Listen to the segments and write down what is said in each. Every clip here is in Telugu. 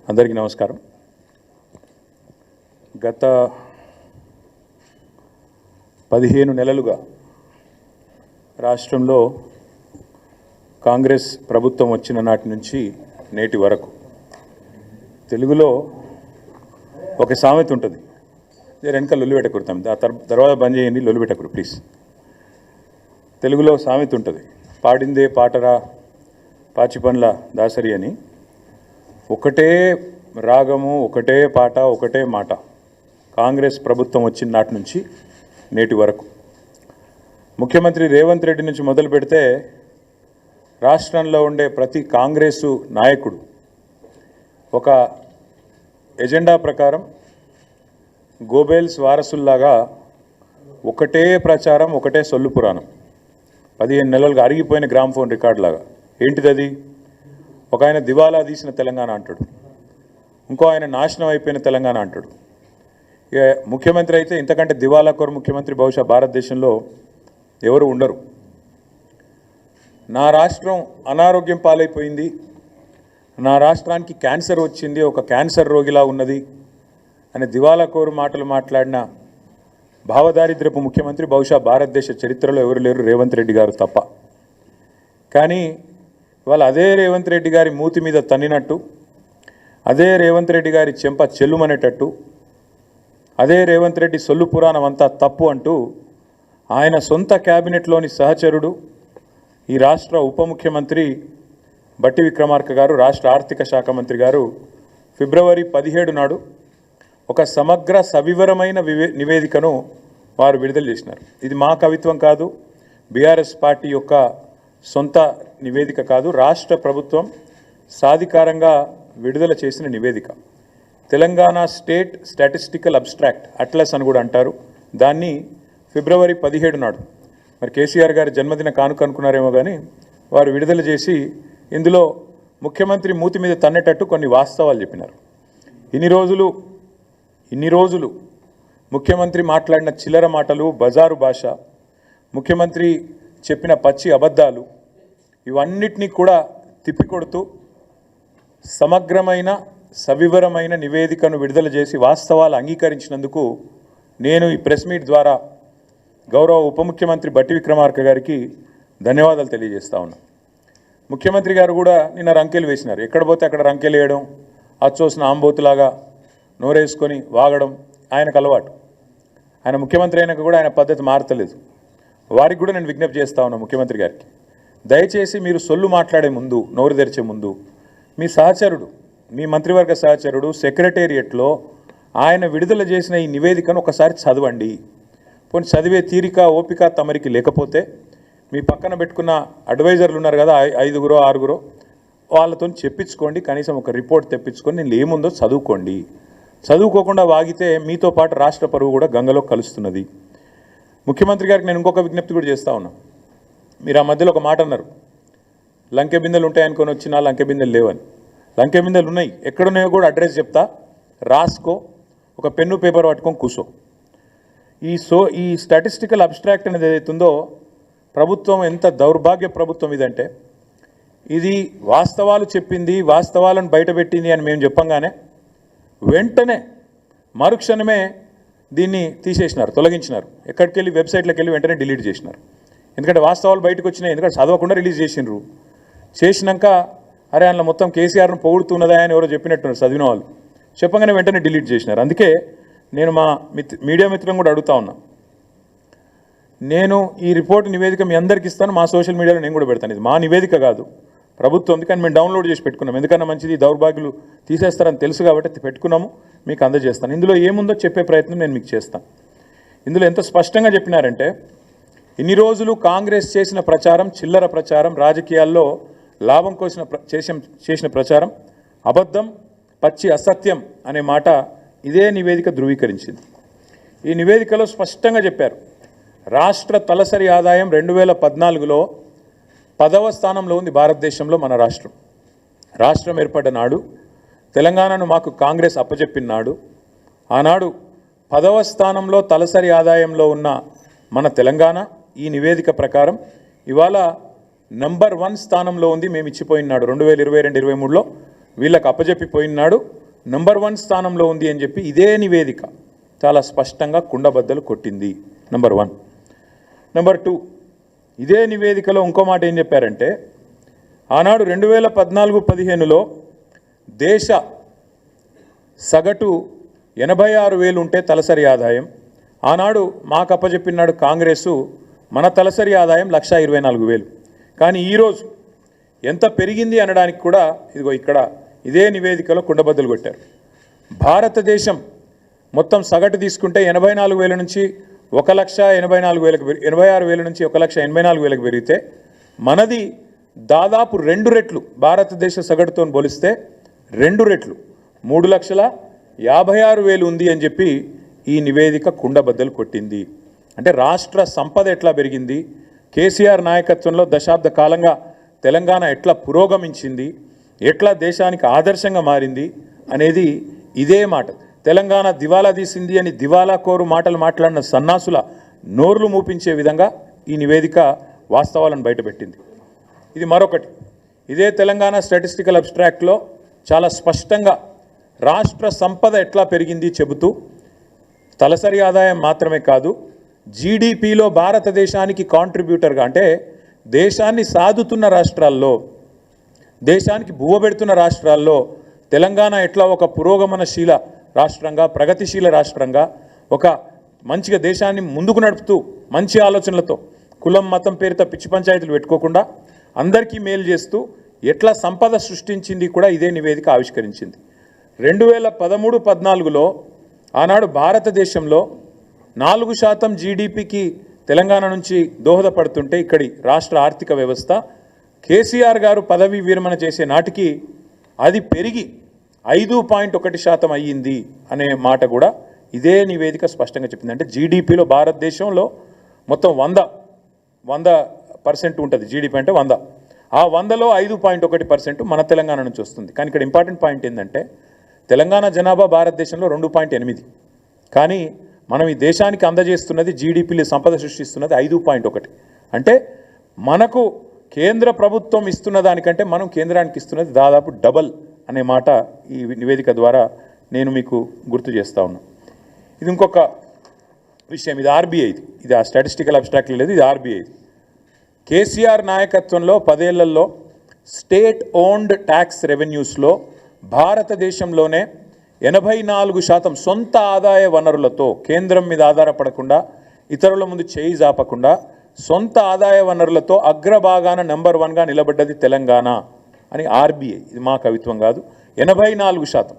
అందరికీ నమస్కారం. గత 15 నెలలుగా రాష్ట్రంలో కాంగ్రెస్ ప్రభుత్వం వచ్చిన నాటి నుంచి నేటి వరకు తెలుగులో ఒక సామెత ఉంటుంది. వెనక లొల్లి పెట్టకూడతాం, తర్వాత బంద్ చేయండి, లొల్లి పెట్టకూడదు ప్లీజ్. తెలుగులో సామెత ఉంటుంది, పాడిందే పాటరా పాచిపండ్ల దాసరి అని. ఒకటే రాగము, ఒకటే పాట, ఒకటే మాట కాంగ్రెస్ ప్రభుత్వం వచ్చిన నాటి నుంచి నేటి వరకు. ముఖ్యమంత్రి రేవంత్ రెడ్డి నుంచి మొదలు పెడితే రాష్ట్రంలో ఉండే ప్రతి కాంగ్రెసు నాయకుడు ఒక ఎజెండా ప్రకారం గోబెల్స్ వారసుల్లాగా ఒకటే ప్రచారం, ఒకటే సొల్లు పురాణం. 15 నెలలుగా అరిగిపోయిన గ్రామ్ఫోన్ రికార్డు లాగా. ఏంటిది అది? ఒక ఆయన దివాలా తీసిన తెలంగాణ అంటాడు, ఇంకో ఆయన నాశనం అయిపోయిన తెలంగాణ అంటాడు. ఇక ముఖ్యమంత్రి అయితే ఇంతకంటే దివాలా కోరు ముఖ్యమంత్రి బహుశా భారతదేశంలో ఎవరు ఉండరు. నా రాష్ట్రం అనారోగ్యం పాలైపోయింది, నా రాష్ట్రానికి క్యాన్సర్ వచ్చింది, ఒక క్యాన్సర్ రోగిలా ఉన్నది అని దివాలా కోరు మాటలు మాట్లాడిన భావదారిద్రపు ముఖ్యమంత్రి బహుశా భారతదేశ చరిత్రలో ఎవరు లేరు, రేవంత్ రెడ్డి గారు తప్ప. కానీ ఇవాళ అదే రేవంత్ రెడ్డి గారి మూతి మీద తన్నినట్టు, అదే రేవంత్ రెడ్డి గారి చెంప చెల్లుమనేటట్టు, అదే రేవంత్ రెడ్డి సొల్లు పురాణం అంతా తప్పు అంటూ ఆయన సొంత క్యాబినెట్లోని సహచరుడు, ఈ రాష్ట్ర ఉప ముఖ్యమంత్రి బట్టి విక్రమార్క గారు, రాష్ట్ర ఆర్థిక శాఖ మంత్రి గారు ఫిబ్రవరి 17 నాడు ఒక సమగ్ర సవివరమైన నివేదికను వారు విడుదల చేసినారు. ఇది మా కవిత్వం కాదు, బీఆర్ఎస్ పార్టీ యొక్క సొంత నివేదిక కాదు, రాష్ట్ర ప్రభుత్వం సాధికారంగా విడుదల చేసిన నివేదిక. Telangana state statistical abstract atlas అని కూడా అంటారు దాన్ని. ఫిబ్రవరి 17 నాడు మరి కేసీఆర్ గారి జన్మదిన కానుక అనుకున్నారేమో కానీ వారు విడుదల చేసి ఇందులో ముఖ్యమంత్రి మూతి మీద తన్నేటట్టు కొన్ని వాస్తవాలు చెప్పినారు. ఇన్ని రోజులు ముఖ్యమంత్రి మాట్లాడిన చిల్లర మాటలు, బజారు భాష, ముఖ్యమంత్రి చెప్పిన పచ్చి అబద్ధాలు, ఇవన్నిటినీ కూడా తిప్పికొడుతూ సమగ్రమైన సవివరమైన నివేదికను విడుదల చేసి వాస్తవాలు అంగీకరించినందుకు నేను ఈ ప్రెస్ మీట్ ద్వారా గౌరవ ఉప ముఖ్యమంత్రి బట్టి విక్రమార్క గారికి ధన్యవాదాలు తెలియజేస్తా ఉన్నాను. ముఖ్యమంత్రి గారు కూడా నిన్న రంకెలు వేసినారు. ఎక్కడ పోతే అక్కడ రంకెలు వేయడం, అచ్చోసిన ఆంబోతులాగా నోరేసుకొని వాగడం ఆయనకు అలవాటు. ఆయన ముఖ్యమంత్రి అయినాక కూడా ఆయన పద్ధతి మారతలేదు. వారికి కూడా నేను విజ్ఞప్తి చేస్తా ఉన్నా ముఖ్యమంత్రి గారికి, దయచేసి మీరు సొల్లు మాట్లాడే ముందు, నోరు తెరిచే ముందు మీ సహచరుడు, మీ మంత్రివర్గ సహచరుడు సెక్రటేరియట్లో ఆయన విడుదల చేసిన ఈ నివేదికను ఒకసారి చదవండి. పోనీ చదివే తీరిక, ఓపిక తమరికి లేకపోతే మీ పక్కన పెట్టుకున్న అడ్వైజర్లు ఉన్నారు కదా, 5గురో 6గురో, వాళ్ళతో చెప్పించుకోండి. కనీసం ఒక రిపోర్ట్ తెప్పించుకొని నేను ఏముందో చదువుకోండి. చదువుకోకుండా వాగితే మీతో పాటు రాష్ట్ర పరువు కూడా గంగలో కలుస్తున్నది. ముఖ్యమంత్రి గారికి నేను ఇంకొక విజ్ఞప్తి కూడా చేస్తూ ఉన్నా. మీరు ఆ మధ్యలో ఒక మాట అన్నారు, లంకె బిందెలు ఉంటాయనుకొని వచ్చినా లంకె బిందెలు లేవని. లంకె బిందెలు ఉన్నాయి, ఎక్కడున్నాయో కూడా అడ్రస్ చెప్తా, రాసుకో, ఒక పెన్ను పేపర్ పట్టుకొని కూర్చో. ఈ స్టాటిస్టికల్ అబ్స్ట్రాక్ట్ అనేది ఏదైతుందో ప్రభుత్వం ఎంత దౌర్భాగ్య ప్రభుత్వం ఇదంటే, ఇది వాస్తవాలు చెప్పింది, వాస్తవాలను బయటపెట్టింది అని మేము చెప్పంగానే వెంటనే మరుక్షణమే దీన్ని తీసేసినారు, తొలగించినారు. ఎక్కడికి వెళ్ళి వెబ్సైట్లోకి వెళ్ళి వెంటనే డిలీట్ చేసినారు. ఎందుకంటే వాస్తవాలు బయటకు వచ్చినాయి, ఎందుకంటే చదవకుండా రిలీజ్ చేసినారు. చేసినాక అరే అందులో మొత్తం కేసీఆర్ను పొగుడుతున్నదా అని ఎవరో చెప్పినట్టున్నారు చదివిన వాళ్ళు, చెప్పగానే వెంటనే డిలీట్ చేసినారు. అందుకే నేను మా మీడియా మిత్రులను కూడా అడుగుతా ఉన్నా, నేను ఈ రిపోర్ట్ నివేదిక మీ అందరికీ ఇస్తాను, మా సోషల్ మీడియాలో నేను కూడా పెడతాను. ఇది మా నివేదిక కాదు, ప్రభుత్వం. కానీ మేము డౌన్లోడ్ చేసి పెట్టుకున్నాం, ఎందుకన్నా మంచిది, దౌర్భాగ్యులు తీసేస్తారని తెలుసు కాబట్టి పెట్టుకున్నాము, మీకు అందజేస్తాను. ఇందులో ఏముందో చెప్పే ప్రయత్నం నేను మీకు చేస్తాను. ఇందులో ఎంత స్పష్టంగా చెప్పినారంటే, ఇన్ని రోజులు కాంగ్రెస్ చేసిన ప్రచారం చిల్లర ప్రచారం, రాజకీయాల్లో లాభం కోసం చేసిన ప్రచారం అబద్ధం, పచ్చి అసత్యం అనే మాట ఇదే నివేదిక ధృవీకరించింది. ఈ నివేదికలో స్పష్టంగా చెప్పారు, రాష్ట్ర తలసరి ఆదాయం 2014లో 10వ స్థానంలో ఉంది భారతదేశంలో మన రాష్ట్రం. రాష్ట్రం ఏర్పడ్డ నాడు, తెలంగాణను మాకు కాంగ్రెస్ అప్పచెప్పిన నాడు, ఆనాడు 10వ స్థానంలో తలసరి ఆదాయంలో ఉన్న మన తెలంగాణ ఈ నివేదిక ప్రకారం ఇవాళ నంబర్ 1 స్థానంలో ఉంది. మేము ఇచ్చిపోయినాడు 2022-23లో వీళ్ళకి అప్పజెప్పిపోయినాడు. నంబర్ 1 స్థానంలో ఉంది అని చెప్పి ఇదే నివేదిక చాలా స్పష్టంగా కుండబద్దలు కొట్టింది. నంబర్ 1. నంబర్ 2, ఇదే నివేదికలో ఇంకో మాట ఏం చెప్పారంటే, ఆనాడు 2014-15లో దేశ సగటు 86,000 ఉంటే తలసరి ఆదాయం, ఆనాడు మాకు అప్పచెప్పినాడు కాంగ్రెసు మన తలసరి ఆదాయం 1,24,000. కానీ ఈరోజు ఎంత పెరిగింది అనడానికి కూడా ఇదిగో ఇక్కడ ఇదే నివేదికలో కుండబద్దలు కొట్టారు. భారతదేశం మొత్తం సగటు తీసుకుంటే 84,000 నుంచి 1,84,000 86,000 నుంచి 1,84,000 పెరిగితే మనది దాదాపు 2 రెట్లు, భారతదేశ సగటుతో పోలిస్తే 2 రెట్లు 3,56,000 ఉంది అని చెప్పి ఈ నివేదిక కుండబద్దలు కొట్టింది. అంటే రాష్ట్ర సంపద ఎట్లా పెరిగింది, కేసీఆర్ నాయకత్వంలో దశాబ్ద కాలంగా తెలంగాణ ఎట్లా పురోగమించింది, ఎట్లా దేశానికి ఆదర్శంగా మారింది అనేది ఇదే మాట. తెలంగాణ దివాలా తీసింది అని దివాలా కోరు మాటలు మాట్లాడిన సన్నాసుల నోర్లు మూపించే విధంగా ఈ నివేదిక వాస్తవాలను బయటపెట్టింది. ఇది మరొకటి, ఇదే తెలంగాణ స్టాటిస్టికల్ అబ్స్ట్రాక్ట్లో చాలా స్పష్టంగా రాష్ట్ర సంపద ఎట్లా పెరిగింది చెబుతూ తలసరి ఆదాయం మాత్రమే కాదు, జీడిపిలో భారతదేశానికి కాంట్రిబ్యూటర్గా, అంటే దేశాన్ని సాదుతున్న రాష్ట్రాల్లో, దేశానికి బువ్వబెడుతున్న రాష్ట్రాల్లో తెలంగాణ ఎట్లా ఒక పురోగమనశీల రాష్ట్రంగా, ప్రగతిశీల రాష్ట్రంగా, ఒక మంచిగా దేశాన్ని ముందుకు నడుపుతూ మంచి ఆలోచనలతో కులం మతం పేరుతో పిచ్చి పంచాయతీలు పెట్టుకోకుండా అందరికీ మేలు చేస్తూ ఎట్లా సంపద సృష్టించింది కూడా ఇదే నివేదిక ఆవిష్కరించింది. 2013-14లో ఆనాడు భారతదేశంలో 4% జీడిపికి తెలంగాణ నుంచి దోహదపడుతుంటే ఇక్కడి రాష్ట్ర ఆర్థిక వ్యవస్థ కేసీఆర్ గారు పదవి విరమణ చేసే నాటికి అది పెరిగి 5.1% అయ్యింది అనే మాట కూడా ఇదే నివేదిక స్పష్టంగా చెప్పింది. అంటే జీడిపిలో భారతదేశంలో మొత్తం 100% ఉంటుంది, జీడిపి అంటే 100, ఆ 100లో 5.1% మన తెలంగాణ నుంచి వస్తుంది. కానీ ఇక్కడ ఇంపార్టెంట్ పాయింట్ ఏంటంటే తెలంగాణ జనాభా భారతదేశంలో 2.8, కానీ మనం ఈ దేశానికి అందజేస్తున్నది, జీడిపిలో సంపద సృష్టిస్తున్నది 5.1. అంటే మనకు కేంద్ర ప్రభుత్వం ఇస్తున్న దానికంటే మనం కేంద్రానికి ఇస్తున్నది దాదాపు డబల్ అనే మాట ఈ నివేదిక ద్వారా నేను మీకు గుర్తు చేస్తా ఉన్నా. ఇది ఇంకొక విషయం, ఇది ఆర్బీఐది, ఇది ఆ స్టాటిస్టికల్ అబ్స్ట్రాక్ట్ లేదు, ఇది ఆర్బీఐది. కేసీఆర్ నాయకత్వంలో 10 ఏళ్లలో స్టేట్ ఓన్డ్ ట్యాక్స్ రెవెన్యూస్లో భారతదేశంలోనే 84% సొంత ఆదాయ వనరులతో, కేంద్రం మీద ఆధారపడకుండా, ఇతరుల ముందు చేయి జాపకుండా సొంత ఆదాయ వనరులతో అగ్రభాగాన నంబర్ 1గా నిలబడ్డది తెలంగాణ అని ఆర్బీఐ, ఇది మా కవిత్వం కాదు. 84%,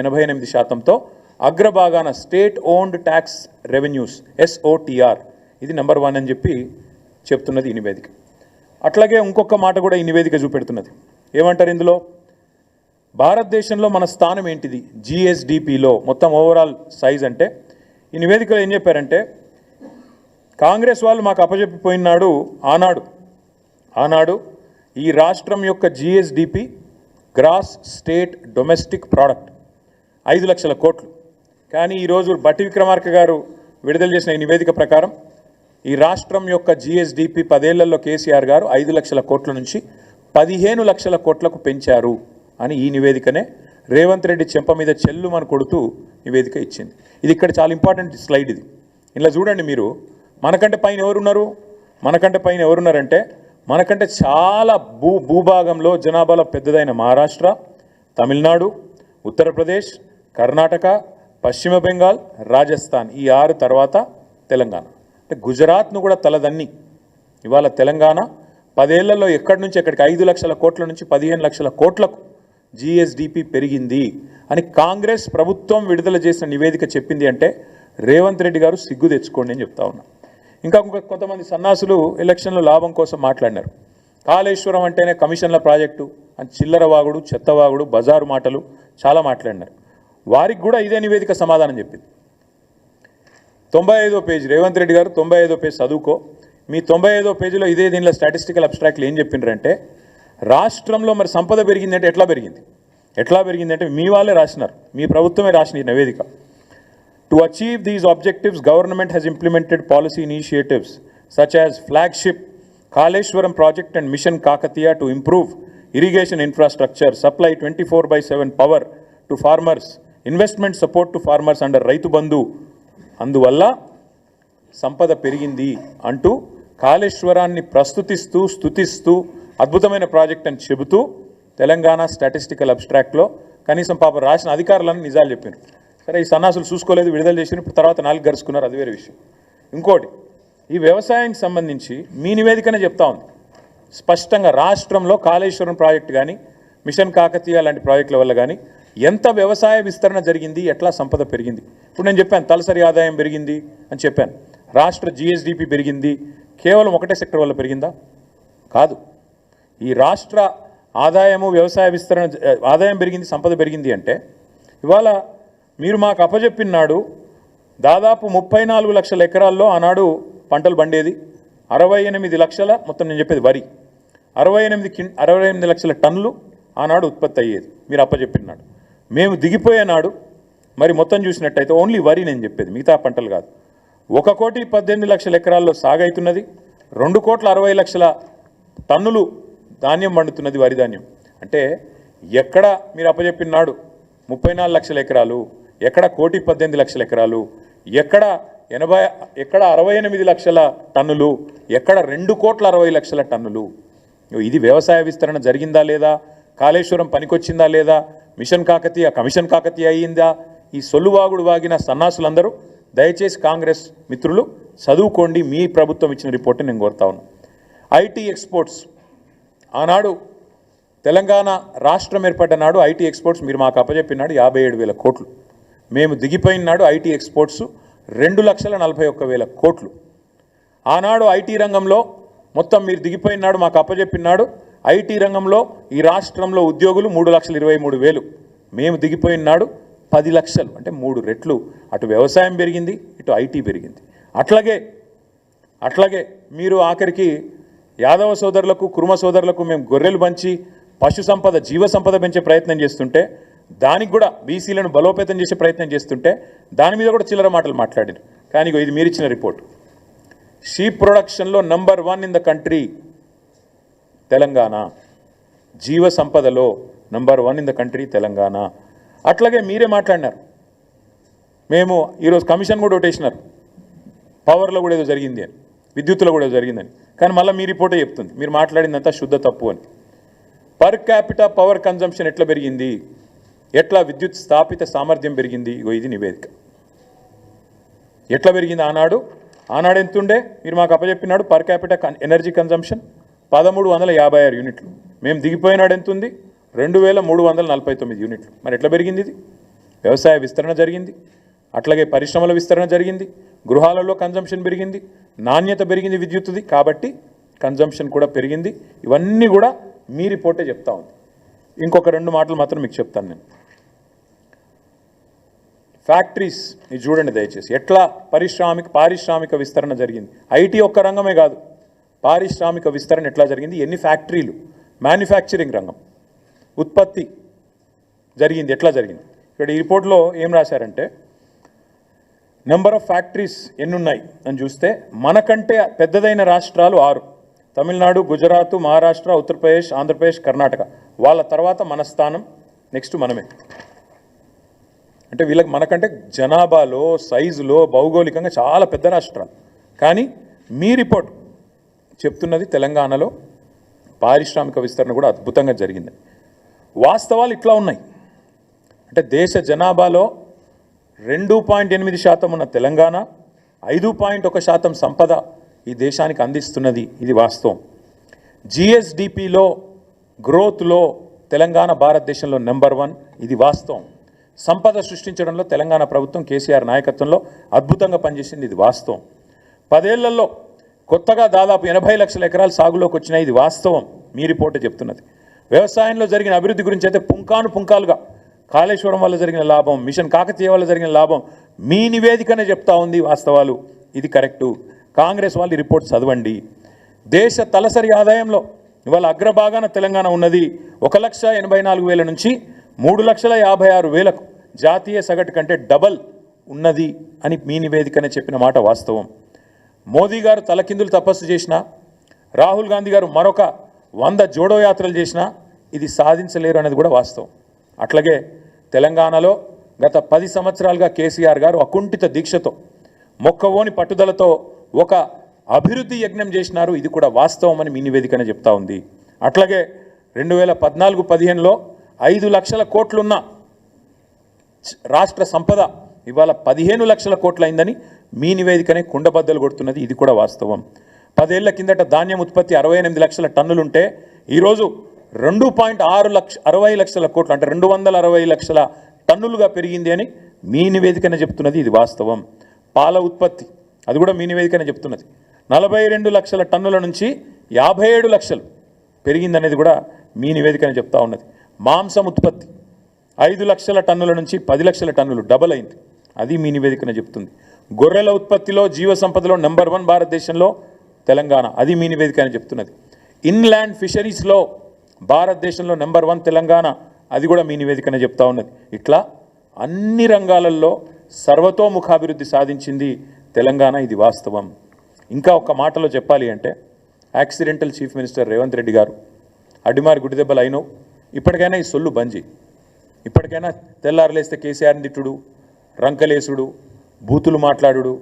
88%తో అగ్రభాగాన state owned tax revenues SOTR, ఇది నంబర్ 1 అని చెప్పి చెప్తున్నది ఈ నివేదిక. అట్లాగే ఇంకొక మాట కూడా ఈ నివేదిక చూపెడుతున్నది. ఏమంటారు ఇందులో, భారతదేశంలో మన స్థానం ఏంటిది GSDPలో మొత్తం ఓవరాల్ సైజ్ అంటే, ఈ నివేదికలో ఏం చెప్పారంటే, కాంగ్రెస్ వాళ్ళు మాకు అప్పచెప్పిపోయినాడు ఆనాడు ఈ రాష్ట్రం యొక్క GSDP gross state domestic product 5 లక్షల కోట్లు. కానీ ఈరోజు బట్టి విక్రమార్క గారు విడుదల చేసిన ఈ నివేదిక ప్రకారం ఈ రాష్ట్రం యొక్క GSDP 10 ఏళ్లలో కేసీఆర్ గారు 5 లక్షల కోట్ల నుంచి 15 లక్షల కోట్లకు పెంచారు అని ఈ నివేదికనే రేవంత్ రెడ్డి చెంప మీద చెల్లుమని కొడుతూ నివేదిక ఇచ్చింది. ఇది ఇక్కడ చాలా ఇంపార్టెంట్ స్లైడ్ ఇది. ఇలా చూడండి మీరు, మనకంటే పైన ఎవరున్నారంటే మనకంటే చాలా భూభాగంలో జనాభాలో పెద్దదైన మహారాష్ట్ర, తమిళనాడు, ఉత్తరప్రదేశ్, కర్ణాటక, పశ్చిమ బెంగాల్, రాజస్థాన్, ఈ 6 తర్వాత తెలంగాణ. అంటే గుజరాత్ను కూడా తలదన్ని ఇవాళ తెలంగాణ 10 ఏళ్లలో ఎక్కడి నుంచి ఎక్కడికి 5 లక్షల కోట్ల నుంచి 15 లక్షల కోట్లకు GSDP పెరిగింది అని కాంగ్రెస్ ప్రభుత్వం విడుదల చేసిన నివేదిక చెప్పింది అంటే రేవంత్ రెడ్డి గారు సిగ్గు తెచ్చుకోండి అని చెప్తా ఉన్నా. ఇంకా కొంతమంది సన్నాసులు ఎలక్షన్లో లాభం కోసం మాట్లాడినారు. కాళేశ్వరం అంటేనే కమిషన్ల ప్రాజెక్టు అని చిల్లర వాగుడు, చెత్తవాగుడు, బజారు మాటలు చాలా మాట్లాడినారు. వారికి కూడా ఇదే నివేదిక సమాధానం చెప్పింది. 95వ పేజీ, రేవంత్ రెడ్డి గారు 95వ పేజీ చదువుకో. మీ 95వ పేజీలో ఇదే దీనిలో స్టాటిస్టికల్ అబ్స్ట్రాక్ట్లు ఏం చెప్పిండ్రంటే, రాష్ట్రంలో మరి సంపద పెరిగిందంటే ఎట్లా పెరిగిందంటే మీ వాళ్ళే రాసినారు, మీ ప్రభుత్వమే రాసిన ఈ నివేదిక. To achieve these objectives government has implemented policy initiatives such as flagship Kaleshwaram project and Mission Kakatiya to improve irrigation infrastructure, supply 24/7 power to farmers, investment support to farmers under Raitu Bandhu. అందువల్ల సంపద పెరిగింది అంటూ కాళేశ్వరాన్ని ప్రస్తుతిస్తూ స్తుతిస్తూ అద్భుతమైన ప్రాజెక్ట్ అని చెబుతూ తెలంగాణ స్టాటిస్టికల్ అబ్స్ట్రాక్ట్లో కనీసం పాప రాసిన అధికారులను నిజాలు చెప్పారు. సరే, ఈ సన్నాసులు చూసుకోలేదు, విడుదల చేసిన తర్వాత 4 గరుచుకున్నారు, అది వేరే విషయం. ఇంకోటి, ఈ వ్యవసాయానికి సంబంధించి మీ నివేదికనే చెప్తా ఉంది స్పష్టంగా, రాష్ట్రంలో కాళేశ్వరం ప్రాజెక్టు కానీ మిషన్ కాకతీయ లాంటి ప్రాజెక్టుల వల్ల కానీ ఎంత వ్యవసాయ విస్తరణ జరిగింది, ఎట్లా సంపద పెరిగింది. ఇప్పుడు నేను చెప్పాను తలసరి ఆదాయం పెరిగింది అని చెప్పాను, రాష్ట్ర జిఎస్డిపి పెరిగింది. కేవలం ఒకటే సెక్టర్ వల్ల పెరిగిందా? కాదు. ఈ రాష్ట్ర ఆదాయము వ్యవసాయ విస్తరణ ఆదాయం పెరిగింది, సంపద పెరిగింది అంటే ఇవాళ మీరు మాకు అప్పజెప్పినాడు దాదాపు 34 లక్షల ఎకరాల్లో ఆనాడు పంటలు పండేది, 68 లక్షల, మొత్తం నేను చెప్పేది వరి, 68 లక్షల టన్నులు ఆనాడు ఉత్పత్తి అయ్యేది మీరు అప్పజెప్పినాడు. మేము దిగిపోయే నాడు మరి మొత్తం చూసినట్టయితే ఓన్లీ వరి నేను చెప్పేది, మిగతా పంటలు కాదు, 1,18,00,000 ఎకరాల్లో సాగైతున్నది, 2,60,00,000 టన్నులు ధాన్యం పండుతున్నది, వరి ధాన్యం. అంటే ఎక్కడ మీరు అప్పజెప్పినాడు 34 లక్షల ఎకరాలు, ఎక్కడ 1,18,00,000 ఎకరాలు, ఎక్కడ 68 లక్షల టన్నులు, ఎక్కడ 2,60,00,000 టన్నులు. ఇది వ్యవసాయ విస్తరణ జరిగిందా లేదా, కాళేశ్వరం పనికొచ్చిందా లేదా, మిషన్ కాకతీయ కమిషన్ కాకతీయ అయ్యిందా? ఈ సొల్లువాగుడు వాగిన సన్నాసులందరూ దయచేసి కాంగ్రెస్ మిత్రులు చదువుకోండి, మీ ప్రభుత్వం ఇచ్చిన రిపోర్ట్ని నేను కోరుతా ఉన్నాను. ఐటీ ఎక్స్పోర్ట్స్, ఆనాడు తెలంగాణ రాష్ట్రం ఏర్పడ్డ నాడు ఐటీ ఎక్స్పోర్ట్స్ మీరు మాకు అప్పచెప్పినాడు 57,000 కోట్లు. మేము దిగిపోయిన నాడు ఐటీ ఎక్స్పోర్ట్స్ 2,41,000 కోట్లు. ఆనాడు ఐటీ రంగంలో మొత్తం మీరు దిగిపోయిన నాడు మాకు అప్పచెప్పినాడు ఐటీ రంగంలో ఈ రాష్ట్రంలో ఉద్యోగులు 3,23,000. మేము దిగిపోయిన నాడు 10 లక్షలు, అంటే 3 రెట్లు. అటు వ్యవసాయం పెరిగింది, ఇటు ఐటీ పెరిగింది. అట్లాగే మీరు ఆఖరికి యాదవ సోదరులకు కుర్మ సోదరులకు మేము గొర్రెలు పంచి పశు సంపద జీవ సంపద పెంచే ప్రయత్నం చేస్తుంటే, దానికి కూడా బీసీలను బలోపేతం చేసే ప్రయత్నం చేస్తుంటే దాని మీద కూడా చిల్లర మాటలు మాట్లాడారు. కానీ ఇది మీరు ఇచ్చిన రిపోర్ట్, షీప్ ప్రొడక్షన్లో number 1 in the country Telangana, జీవ సంపదలో number 1 in the country Telangana. అట్లాగే మీరే మాట్లాడినారు, మేము ఈరోజు కమిషన్ కూడా ఒకటేసినారు, పవర్లో కూడా ఏదో జరిగింది అని, విద్యుత్తులో కూడా ఏదో జరిగిందని. కానీ మళ్ళీ మీ రిపోర్టే చెప్తుంది మీరు మాట్లాడిందంతా శుద్ధ తప్పు అని. పర్ క్యాపిటా పవర్ కన్జంప్షన్ ఎట్లా పెరిగింది, ఎట్లా విద్యుత్ స్థాపిత సామర్థ్యం పెరిగింది, ఇది నివేదిక. ఎట్లా పెరిగింది ఆనాడు ఎంతుండే మీరు మాకు అప్పచెప్పినాడు పర్ క్యాపిటా ఎనర్జీ కన్జంప్షన్ 1,356 యూనిట్లు. మేము దిగిపోయినాడు ఎంతుంది 2,349 యూనిట్లు. మరి ఎట్లా పెరిగింది ఇది? వ్యవసాయ విస్తరణ జరిగింది, అట్లాగే పరిశ్రమల విస్తరణ జరిగింది, గృహాలలో కన్జంప్షన్ పెరిగింది, నాణ్యత పెరిగింది విద్యుత్తుది, కాబట్టి కన్జంప్షన్ కూడా పెరిగింది. ఇవన్నీ కూడా మీ రిపోర్టే చెప్తా ఉంది. ఇంకొక 2 మాటలు మాత్రం మీకు చెప్తాను నేను. ఫ్యాక్టరీస్ ఇది చూడండి దయచేసి, ఎట్లా పారిశ్రామిక విస్తరణ జరిగింది. ఐటీ ఒక్క రంగమే కాదు, పారిశ్రామిక విస్తరణ ఎట్లా జరిగింది, ఎన్ని ఫ్యాక్టరీలు, మ్యానుఫ్యాక్చరింగ్ రంగం, ఉత్పత్తి జరిగింది, ఎట్లా జరిగింది. ఇక్కడ ఈ రిపోర్ట్లో ఏం రాశారంటే నెంబర్ ఆఫ్ ఫ్యాక్టరీస్ ఎన్నున్నాయి అని చూస్తే మనకంటే పెద్దదైన రాష్ట్రాలు 6, తమిళనాడు, గుజరాత్, మహారాష్ట్ర, ఉత్తరప్రదేశ్, ఆంధ్రప్రదేశ్, కర్ణాటక. వాళ్ళ తర్వాత మన స్థానం, నెక్స్ట్ మనమే. అంటే వీళ్ళకి మనకంటే జనాభాలో, సైజులో, భౌగోళికంగా చాలా పెద్ద రాష్ట్రాలు. కానీ మీ రిపోర్ట్ చెప్తున్నది తెలంగాణలో పారిశ్రామిక విస్తరణ కూడా అద్భుతంగా జరిగిందని. వాస్తవాలు ఇట్లా ఉన్నాయి. అంటే దేశ జనాభాలో 2.8% ఉన్న తెలంగాణ 5.1% సంపద ఈ దేశానికి అందిస్తున్నది, ఇది వాస్తవం. జిఎస్డిపిలో గ్రోత్లో తెలంగాణ భారతదేశంలో నెంబర్ 1, ఇది వాస్తవం. సంపద సృష్టించడంలో తెలంగాణ ప్రభుత్వం కేసీఆర్ నాయకత్వంలో అద్భుతంగా పనిచేసింది, ఇది వాస్తవం. 10 ఏళ్లలో కొత్తగా దాదాపు 80 లక్షల ఎకరాలు సాగులోకి వచ్చినాయి, ఇది వాస్తవం. మీ రిపోర్టే చెప్తున్నది. వ్యవసాయంలో జరిగిన అభివృద్ధి గురించి అయితే పుంకాలుగా కాళేశ్వరం వల్ల జరిగిన లాభం, మిషన్ కాకతీయ వల్ల జరిగిన లాభం మీ నివేదికనే చెప్తా ఉంది, వాస్తవాలు, ఇది కరెక్టు. కాంగ్రెస్ వాళ్ళు రిపోర్ట్ చదవండి. దేశ తలసరి ఆదాయంలో ఇవాళ అగ్రభాగాన తెలంగాణ ఉన్నది. 1,84,000 నుంచి 3,56,000 జాతీయ సగటు కంటే డబల్ ఉన్నది అని మీ నివేదికనే చెప్పిన మాట వాస్తవం. మోదీ గారు తలకిందులు తపస్సు చేసినా, రాహుల్ గాంధీ గారు మరొక 100 జోడో యాత్రలు చేసినా ఇది సాధించలేరు అనేది కూడా వాస్తవం. అట్లాగే తెలంగాణలో గత 10 సంవత్సరాలుగా కేసీఆర్ గారు అకుంఠిత దీక్షతో మొక్కవోని పట్టుదలతో ఒక అభివృద్ధి యజ్ఞం చేసినారు. ఇది కూడా వాస్తవం అని మీ నివేదికనే చెప్తా ఉంది. అట్లాగే 2014-15లో 5 లక్షల కోట్లున్న రాష్ట్ర సంపద ఇవాళ 15 లక్షల కోట్లు అయిందని మీ నివేదికనే కుండబద్దలు కొడుతున్నది. ఇది కూడా వాస్తవం. 10 ఏళ్ల కిందట ధాన్యం ఉత్పత్తి 68 లక్షల టన్నులుంటే ఈరోజు 2.60 లక్షల కోట్లు అంటే 260 లక్షల టన్నులుగా పెరిగింది అని మీ నివేదికనే చెప్తున్నది. ఇది వాస్తవం. పాల ఉత్పత్తి అది కూడా మీ నివేదికనే చెప్తున్నది. 42 లక్షల టన్నుల నుంచి 57 లక్షలు పెరిగిందనేది కూడా మీ నివేదికనే చెప్తా ఉన్నది. మాంసం ఉత్పత్తి 5 లక్షల టన్నుల నుంచి 10 లక్షల టన్నులు డబల్ అయింది. అది మీ నివేదికనే చెప్తుంది. గొర్రెల ఉత్పత్తిలో జీవ సంపదలో నెంబర్ 1 భారతదేశంలో తెలంగాణ. అది మీ నివేదికనే చెప్తున్నది. ఇన్లాండ్ ఫిషరీస్లో భారతదేశంలో నెంబర్ 1 తెలంగాణ. అది కూడా మీ నివేదికనే చెప్తా ఉన్నది. ఇట్లా అన్ని రంగాలలో సర్వతోముఖాభివృద్ధి సాధించింది తెలంగాణ. ఇది వాస్తవం. ఇంకా ఒక మాటలో చెప్పాలి అంటే accidental chief minister Revanth Reddy గారు అడ్డిమారి గుడిదెబ్బలు అయినవు. ఇప్పటికైనా ఈ సొల్లు బంజి. ఇప్పటికైనా తెల్లారలేస్తే కేసీఆర్ని తిట్టుడు, రంకలేసుడు, బూతులు మాట్లాడుడు,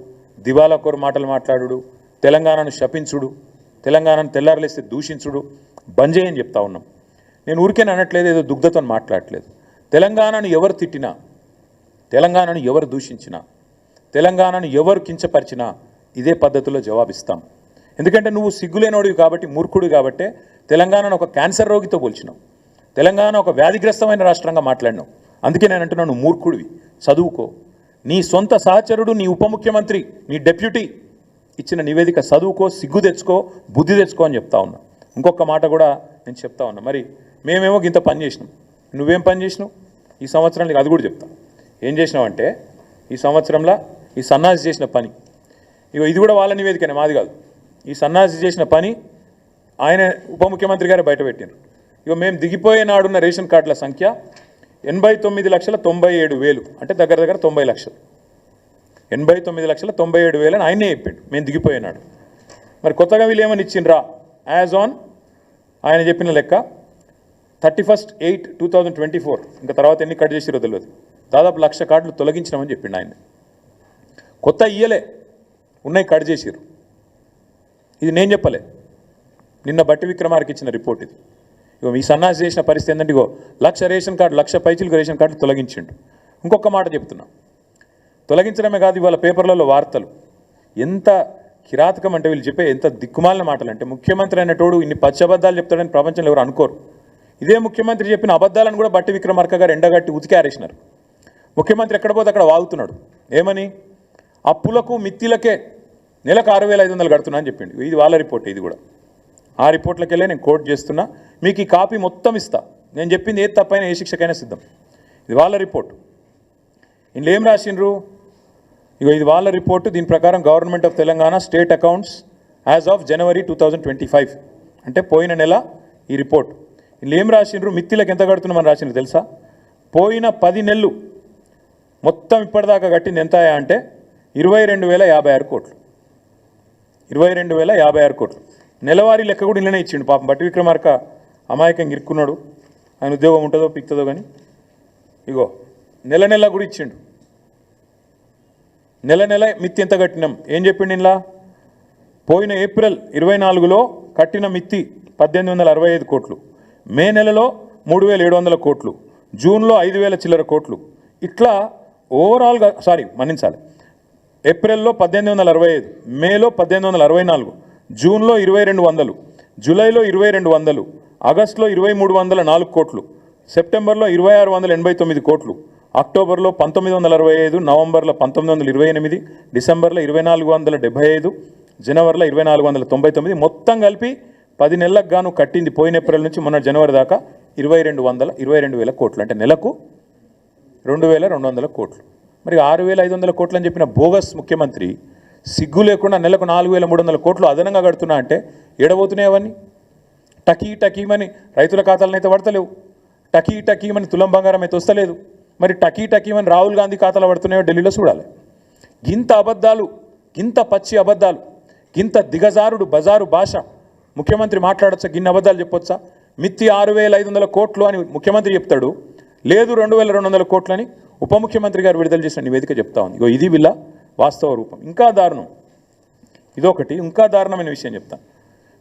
దివాలాకోరు మాటలు మాట్లాడుడు, తెలంగాణను శపించుడు, తెలంగాణను తెల్లారలేస్తే దూషించుడు బంజే అని చెప్తా ఉన్నాం. నేను ఊరికేనే అనట్లేదు, ఏదో దుగ్ధతో మాట్లాడట్లేదు. తెలంగాణను ఎవరు తిట్టినా, తెలంగాణను ఎవరు దూషించినా, తెలంగాణను ఎవరు కించపరిచినా ఇదే పద్ధతిలో జవాబిస్తాం. ఎందుకంటే నువ్వు సిగ్గులేనోడివి కాబట్టి, మూర్ఖుడు కాబట్టే తెలంగాణను ఒక క్యాన్సర్ రోగితో పోల్చినావు. తెలంగాణ ఒక వ్యాధిగ్రస్తమైన రాష్ట్రంగా మాట్లాడినావు. అందుకే నేను అంటున్నాను, నువ్వు మూర్ఖుడివి, చదువుకో. నీ సొంత సహచరుడు, నీ ఉప ముఖ్యమంత్రి, నీ డెప్యూటీ ఇచ్చిన నివేదిక చదువుకో, సిగ్గు తెచ్చుకో, బుద్ధి తెచ్చుకో అని చెప్తా ఉన్నా. ఇంకొక మాట కూడా నేను చెప్తా ఉన్నా. మరి మేమేమో ఇంత పని చేసినాం, నువ్వేం పని చేసినావు ఈ సంవత్సరానికి? అది కూడా చెప్తా. ఏం చేసినావంటే ఈ సంవత్సరంలో ఈ సన్నాసి చేసిన పని, ఇగో ఇది కూడా వాళ్ళ నివేదికనే, మాది కాదు. ఈ సన్నాసి చేసిన పని ఆయన ఉప ముఖ్యమంత్రి గారే బయటపెట్టారు. ఇగో మేము దిగిపోయే నాడున్న రేషన్ కార్డుల సంఖ్య 89,97,000 అంటే దగ్గర దగ్గర 90 లక్షలు. 89,97,000 అని ఆయనే చెప్పిండు మేము దిగిపోయినాడు. మరి కొత్తగా వీళ్ళు ఏమని ఇచ్చిండ్రా? యాజ్ ఆన్ ఆయన చెప్పిన లెక్క 31/8/2024, ఇంకా తర్వాత ఎన్ని కట్ చేసిరో తెలియదు, దాదాపు 1,00,000 కార్డులు తొలగించినామని చెప్పిండు ఆయన. కొత్త ఇయ్యలే, ఉన్నాయి కట్ చేసిరు. ఇది నేను చెప్పలే, నిన్న బట్టి విక్రమార్కి ఇచ్చిన రిపోర్ట్ ఇది. ఇగో ఈ సన్నాసి చేసిన పరిస్థితి ఏంటంటే, ఇగో 1,00,000 రేషన్ కార్డు, 1,00,000 పైచీలకు రేషన్ కార్డులు తొలగించిండు. ఇంకొక మాట చెప్తున్నా, తొలగించడమే కాదు, ఇవాళ పేపర్లలో వార్తలు ఎంత కిరాతకం అంటే, వీళ్ళు చెప్పే ఎంత దిక్కుమాలిన మాటలు అంటే, ముఖ్యమంత్రి అయినటోడు ఇన్ని పచ్చబద్దాలు చెప్తాడని ప్రపంచంలో ఎవరు అనుకోరు. ఇదే ముఖ్యమంత్రి చెప్పిన అబద్ధాలను కూడా బట్టి విక్రమార్క గారు ఎండగట్టి ఉతికి ఆరేసినారు. ముఖ్యమంత్రి ఎక్కడ పోతే అక్కడ వాగుతున్నాడు. ఏమని? అప్పులకు మిత్తిలకే నెలకు 6,500 కడుతున్నా అని చెప్పిండు. ఇది వాళ్ళ రిపోర్ట్. ఇది కూడా ఆ రిపోర్ట్లకి వెళ్ళే నేను కోట్ చేస్తున్నా. మీకు ఈ కాపీ మొత్తం ఇస్తా. నేను చెప్పింది ఏది తప్పైనా ఏ శిక్షకైనా సిద్ధం. ఇది వాళ్ళ రిపోర్ట్. ఇందులో ఏం రాసిండ్రు? ఇగో ఇది వాళ్ళ రిపోర్టు. దీని ప్రకారం government of Telangana state accounts as of January 2025 అంటే పోయిన నెల ఈ రిపోర్ట్. ఇందులో ఏం రాసిండ్రు? మిత్తిలకు ఎంత కడుతున్నామని రాసిండ్రు తెలుసా? పోయిన 10 నెలలు మొత్తం ఇప్పటిదాకా కట్టింది ఎంత అంటే 22,056 కోట్లు. 22,056 కోట్లు. నెలవారీ లెక్క కూడా ఇళ్ళనే ఇచ్చిండు. పాపం బట్టి విక్రమార్క అమాయకంగా ఇరుక్కున్నాడు. ఆయన ఉద్యోగం ఉంటుందో పిక్తుందో కానీ ఇగో నెల నెల కూడా ఇచ్చిండు. నెల నెల మిత్తి ఎంత కట్టినాం ఏం చెప్పిండు ఇలా? పోయిన ఏప్రిల్ 24లో కట్టిన మిత్తి 1,865 కోట్లు, మే నెలలో 3,700 కోట్లు, జూన్లో 5,000 చిల్లర కోట్లు. ఇట్లా ఓవరాల్గా మన్నించాలి, ఏప్రిల్లో 1,865, మేలో 1,864, జూన్లో 2,200, జూలైలో 2,200, ఆగస్టులో 2,304 కోట్లు, సెప్టెంబర్లో 2,689 కోట్లు, అక్టోబర్లో 1,965, నవంబర్లో 1,928, డిసెంబర్లో 2,475, జనవరిలో 2,499, మొత్తం కలిపి 10 నెలలకు గాను కట్టింది పోయిన ఏప్రిల్ నుంచి మొన్న జనవరి దాకా 22,000 కోట్లు. అంటే నెలకు 2,200 కోట్లు. మరి 6,500 కోట్లు అని చెప్పిన బోగస్ ముఖ్యమంత్రి సిగ్గు లేకుండా నెలకు 4,300 కోట్లు అదనంగా కడుతున్నా అంటే ఏడబోతున్నాయి అవన్నీ? టకీమని రైతుల ఖాతాలను పడతలేవు, టకీమని తులం బంగారం అయితే వస్తలేదు. మరి టకీమని రాహుల్ గాంధీ ఖాతాలో పడుతున్నాయో ఢిల్లీలో చూడాలి. గింత అబద్ధాలు, గింత పచ్చి అబద్ధాలు, గింత దిగజారుడు బజారు భాష ముఖ్యమంత్రి మాట్లాడొచ్చా? గిన్ని అబద్ధాలు చెప్పొచ్చా? మిత్తి 6,500 కోట్లు అని ముఖ్యమంత్రి చెప్తాడు, లేదు 2,200 కోట్లు అని ఉప ముఖ్యమంత్రి గారు విడుదల చేసిన నివేదిక చెప్తా ఉంది. ఇగో ఇది వీళ్ళ వాస్తవ రూపం. ఇంకా దారుణం ఇదొకటి, ఇంకా దారుణమైన విషయం చెప్తాను.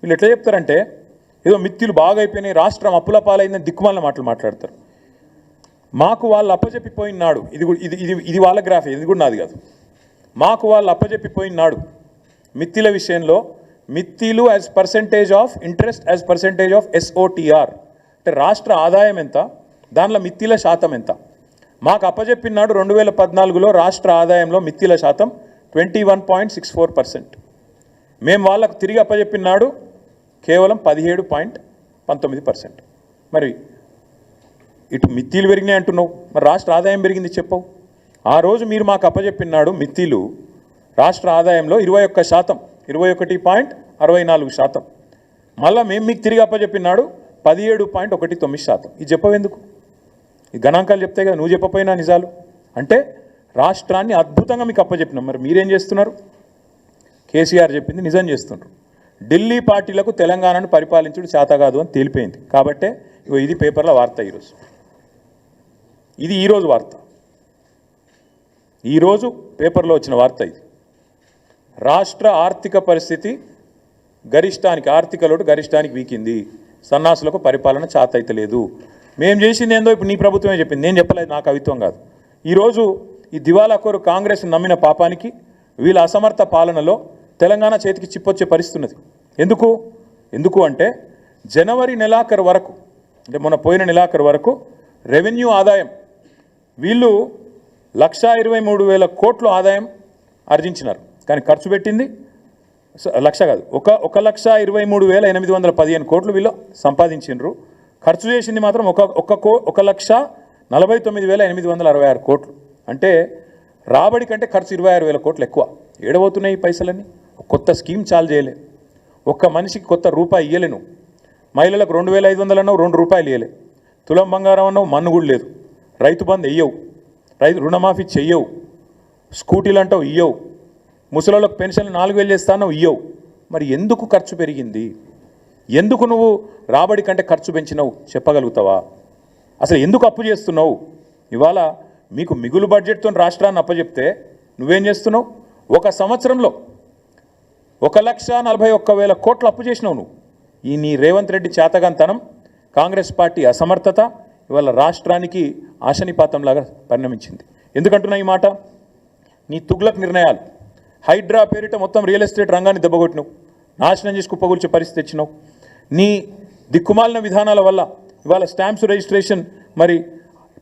వీళ్ళు ఎట్లా చెప్తారంటే ఏదో మిత్తులు బాగా అయిపోయినాయి, రాష్ట్రం అప్పుల పాలైందని దిక్కుమాలిన మాటలు మాట్లాడతారు. మాకు వాళ్ళు అప్పచెప్పిపోయినాడు, ఇది వాళ్ళ గ్రాఫ్, ఇది కూడా నాది కాదు. మాకు వాళ్ళు అప్పచెప్పిపోయినాడు మిత్తిల విషయంలో, మిత్తిలు as percentage of interest as percentage of SOTR అంటే రాష్ట్ర ఆదాయం ఎంత, దానిలో మిత్తిల శాతం ఎంత. మాకు అప్పచెప్పినాడు 2014లో రాష్ట్ర ఆదాయంలో మిత్తిల శాతం 21.64%. మేము వాళ్ళకు తిరిగి అప్పచెప్పినాడు కేవలం 17.19%. మరి ఇటు మిత్తిలు పెరిగినాయి అంటున్నావు, మరి రాష్ట్ర ఆదాయం పెరిగింది చెప్పవు. ఆ రోజు మీరు మాకు అప్పచెప్పినాడు మిత్తిలు రాష్ట్ర ఆదాయంలో 21%, 21.64%. మళ్ళీ మేము మీకు తిరిగి అప్పచెప్పినాడు 17.19%. ఇది చెప్పవెందుకు? ఈ గణాంకాలు చెప్తే కదా, నువ్వు చెప్పపోయినా నిజాలు. అంటే రాష్ట్రాన్ని అద్భుతంగా మీకు అప్పచెప్పినాం, మరి మీరేం చేస్తున్నారు? కేసీఆర్ చెప్పింది నిజం చేస్తున్నారు. ఢిల్లీ పార్టీలకు తెలంగాణను పరిపాలించుడు చేత కాదు అని తేలిపోయింది. కాబట్టే ఇగో ఇది పేపర్లో వార్త ఈరోజు. ఇది ఈరోజు వార్త, ఈరోజు పేపర్లో వచ్చిన వార్త ఇది. రాష్ట్ర ఆర్థిక పరిస్థితి గరిష్టానికి, ఆర్థిక లోటు గరిష్టానికి వీకింది, సన్నాసులకు పరిపాలన చేత అయితే లేదు. మేము చేసింది ఏందో ఇప్పుడు నీ ప్రభుత్వమే చెప్పింది, నేను చెప్పలేదు, నా కవిత్వం కాదు. ఈరోజు ఈ దివాలా కోరు కాంగ్రెస్ నమ్మిన పాపానికి వీళ్ళ అసమర్థ పాలనలో తెలంగాణ చేతికి చిప్పొచ్చే పరిస్థితి ఉన్నది. ఎందుకు అంటే జనవరి నెలాఖరు వరకు, అంటే మొన్న పోయిన నెలాఖరు వరకు రెవెన్యూ ఆదాయం వీళ్ళు 1,23,000 కోట్లు ఆదాయం ఆర్జించినారు. కానీ ఖర్చు పెట్టింది లక్ష కాదు, 1,23,815 కోట్లు వీళ్ళు సంపాదించినారు. ఖర్చు చేసింది మాత్రం 1,49,866 కోట్లు. అంటే రాబడి కంటే ఖర్చు 26,000 కోట్లు ఎక్కువ. ఏడబోతున్నాయి ఈ పైసలన్నీ? కొత్త స్కీమ్ చాలు చేయలే, ఒక్క మనిషికి కొత్త రూపాయి ఇయ్యలేను. మహిళలకు 2,500 అన్నావు, 2 రూపాయలు ఇయ్యలే. తులం బంగారం అన్నావు, మన్ను కూడా లేదు. రైతు బంధు ఇయ్యవు, రైతు రుణమాఫీ చెయ్యవు, స్కూటీలు అంటావు ఇయ్యవు, ముసలోళ్ళకు పెన్షన్లు 4,000 చేస్తానో ఇయ్యవు. మరి ఎందుకు ఖర్చు పెరిగింది? ఎందుకు నువ్వు రాబడి కంటే ఖర్చు పెంచినావు చెప్పగలుగుతావా? అసలు ఎందుకు అప్పు చేస్తున్నావు? ఇవాళ మీకు మిగులు బడ్జెట్తో రాష్ట్రాన్ని అప్పచెప్తే నువ్వేం చేస్తున్నావు? ఒక సంవత్సరంలో 1,41,000 కోట్లు అప్పు చేసినావు నువ్వు. ఈ నీ రేవంత్ రెడ్డి చేతగాంతనం, కాంగ్రెస్ పార్టీ అసమర్థత ఇవాళ రాష్ట్రానికి ఆశనిపాతంలాగా పరిణమించింది. ఎందుకంటున్నా ఈ మాట? నీ తుగ్లక్ నిర్ణయాలు, హైడ్రా పేరిట మొత్తం రియల్ ఎస్టేట్ రంగాన్ని దెబ్బకొట్టినావు, నాశనం చేసి కుప్పగూల్చే పరిస్థితి తెచ్చినావు. నీ దిక్కుమాలిన విధానాల వల్ల ఇవాళ స్టాంప్స్ రిజిస్ట్రేషన్ మరి